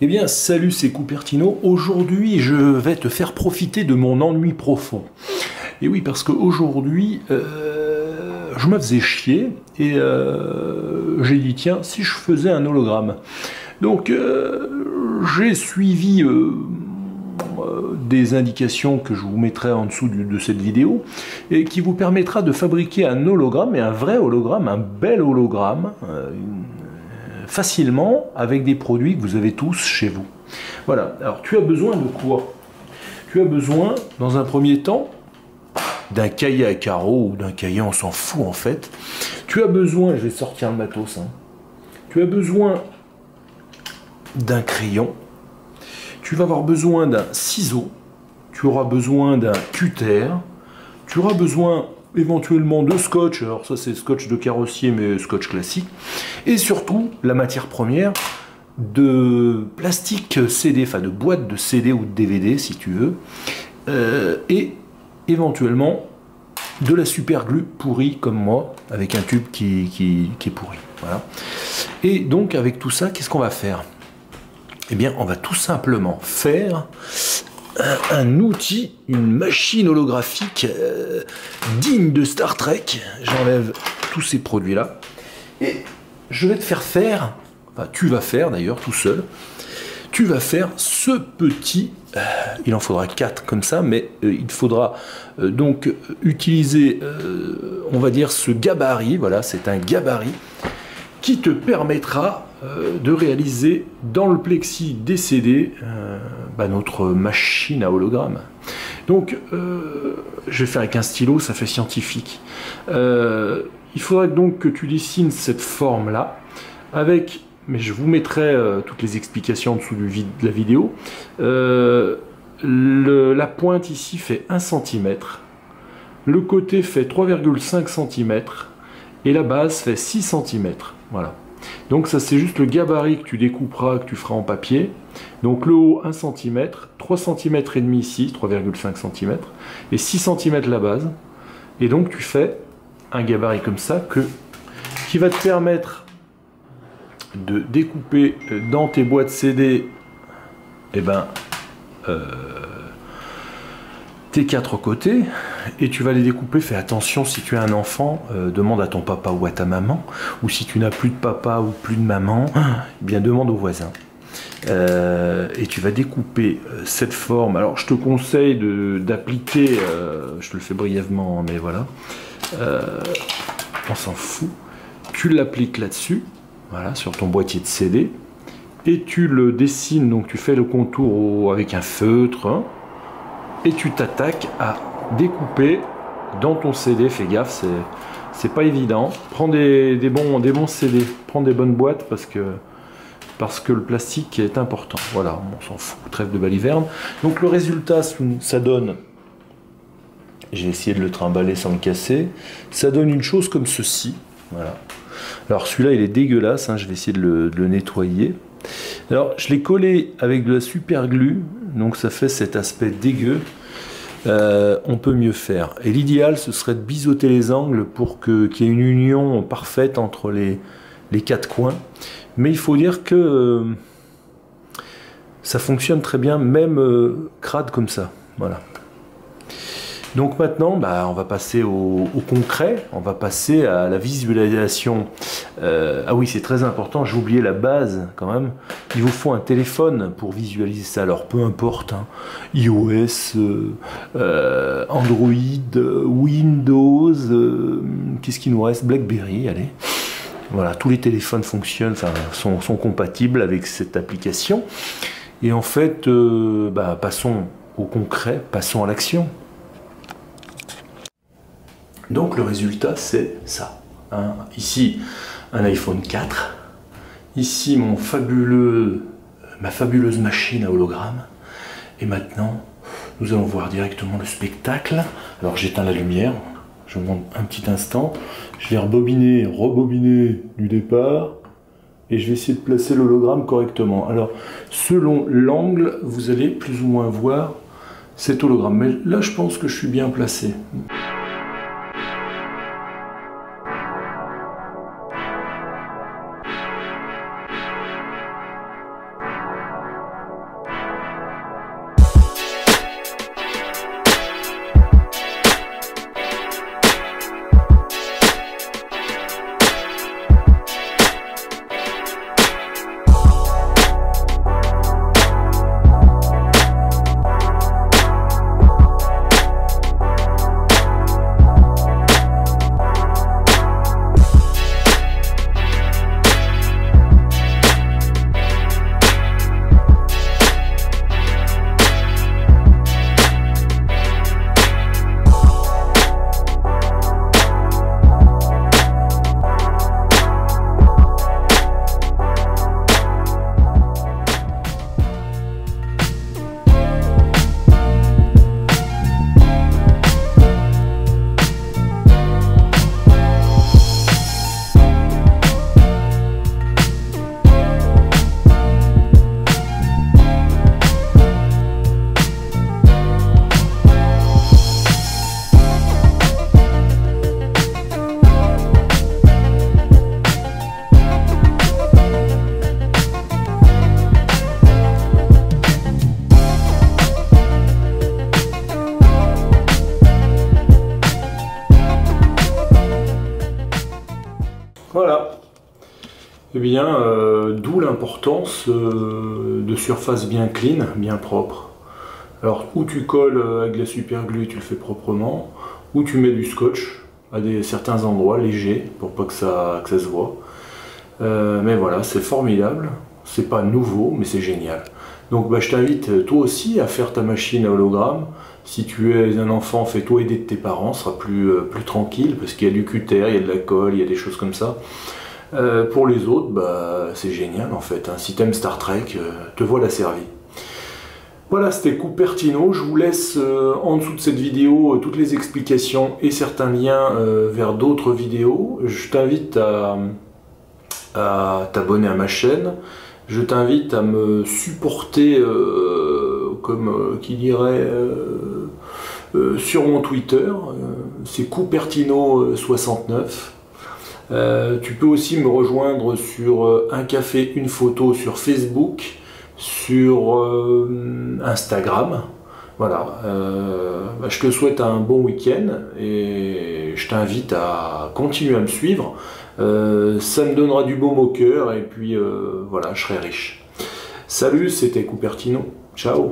Eh bien, salut, c'est Cupertino. Aujourd'hui, je vais te faire profiter de mon ennui profond. Et oui, parce qu'aujourd'hui, je me faisais chier et j'ai dit, tiens, si je faisais un hologramme. Donc, j'ai suivi des indications que je vous mettrai en dessous de cette vidéo et qui vous permettra de fabriquer un hologramme, et un vrai hologramme, un bel hologramme, facilement avec des produits que vous avez tous chez vous. Voilà, alors tu as besoin de quoi? Tu as besoin, dans un premier temps, d'un cahier à carreaux ou d'un cahier, on s'en fout en fait. Tu as besoin, je vais sortir le matos, hein. Tu as besoin d'un crayon. Tu vas avoir besoin d'un ciseau. Tu auras besoin d'un cutter. Tu auras besoin éventuellement de scotch. Alors ça c'est scotch de carrossier, mais scotch classique. Et surtout, la matière première de plastique CD, enfin de boîte de CD ou de DVD si tu veux. Et éventuellement de la super glue pourrie comme moi, avec un tube qui est pourri. Voilà. Et donc avec tout ça, qu'est-ce qu'on va faire? Eh bien, on va tout simplement faire un outil, une machine holographique digne de Star Trek. J'enlève tous ces produits-là. Et je vais te faire, enfin tu vas faire d'ailleurs tout seul, tu vas faire ce petit, il en faudra 4 comme ça, mais il faudra donc utiliser, on va dire, ce gabarit. Voilà, c'est un gabarit qui te permettra de réaliser dans le plexi des CD notre machine à hologramme. Donc, je vais faire avec un stylo, ça fait scientifique. Il faudrait donc que tu dessines cette forme-là, avec, mais je vous mettrai toutes les explications en dessous de la vidéo. La pointe ici fait 1 cm, le côté fait 3,5 cm, et la base fait 6 cm. Voilà. Donc ça c'est juste le gabarit que tu découperas, que tu feras en papier. Donc le haut 1 cm, 3 cm et demi ici, 3,5 cm, et 6 cm la base. Et donc tu fais un gabarit comme ça qui va te permettre de découper dans tes boîtes CD tes 4 côtés, et tu vas les découper. Fais attention, si tu as un enfant, demande à ton papa ou à ta maman, ou si tu n'as plus de papa ou plus de maman, eh bien demande au voisin. Et tu vas découper cette forme. Alors je te conseille d'appliquer, je te le fais brièvement, mais voilà, on s'en fout. Tu l'appliques là-dessus, voilà, sur ton boîtier de CD, et tu le dessines. Donc tu fais le contour avec un feutre, hein, et tu t'attaques à découper dans ton CD. Fais gaffe, c'est pas évident. Prends des bons CD, prends des bonnes boîtes parce que le plastique est important. Voilà, on s'en fout, trêve de baliverne. Donc le résultat, ça donne, j'ai essayé de le trimballer sans le casser, ça donne une chose comme ceci. Voilà. Alors celui-là il est dégueulasse, hein, je vais essayer de le nettoyer. Alors je l'ai collé avec de la super glue, donc ça fait cet aspect dégueu. On peut mieux faire. Et l'idéal ce serait de biseauter les angles pour qu'il y ait une union parfaite entre les 4 coins. Mais il faut dire que ça fonctionne très bien, même crade comme ça. Voilà. Donc maintenant, on va passer au concret, on va passer à la visualisation. Ah oui, c'est très important, j'ai oublié la base quand même. Il vous faut un téléphone pour visualiser ça. Alors peu importe, hein, iOS, Android, Windows, qu'est-ce qu'il nous reste? BlackBerry, allez. Voilà, tous les téléphones fonctionnent, enfin, sont compatibles avec cette application. Et en fait, passons au concret, passons à l'action. Donc le résultat c'est ça, hein. Ici un iPhone 4, ici ma fabuleuse machine à hologramme, et maintenant nous allons voir directement le spectacle. Alors j'éteins la lumière, je vous montre un petit instant, je vais rebobiner du départ, et je vais essayer de placer l'hologramme correctement. Alors selon l'angle vous allez plus ou moins voir cet hologramme, mais là je pense que je suis bien placé. bien, d'où l'importance de surfaces bien clean, bien propres. Alors, ou tu colles avec de la super glue, tu le fais proprement, ou tu mets du scotch à certains endroits légers pour pas que ça se voit. Mais voilà, c'est formidable. C'est pas nouveau, mais c'est génial. Donc bah, je t'invite toi aussi à faire ta machine à hologramme. Si tu es un enfant, fais-toi aider de tes parents, ce sera plus tranquille, parce qu'il y a du cutter, il y a de la colle, il y a des choses comme ça. Pour les autres, bah, c'est génial en fait. Hein. Si t'aimes Star Trek, te voilà servi. Voilà, c'était Cupertino. Je vous laisse en dessous de cette vidéo toutes les explications et certains liens vers d'autres vidéos. Je t'invite à t'abonner à ma chaîne. Je t'invite à me supporter, comme qui dirait, sur mon Twitter. C'est Cupertino69. Tu peux aussi me rejoindre sur Un Café, Une Photo sur Facebook, sur Instagram. Voilà, bah, je te souhaite un bon week-end et je t'invite à continuer à me suivre. Ça me donnera du baume au cœur et puis voilà, je serai riche. Salut, c'était Cupertino. Ciao.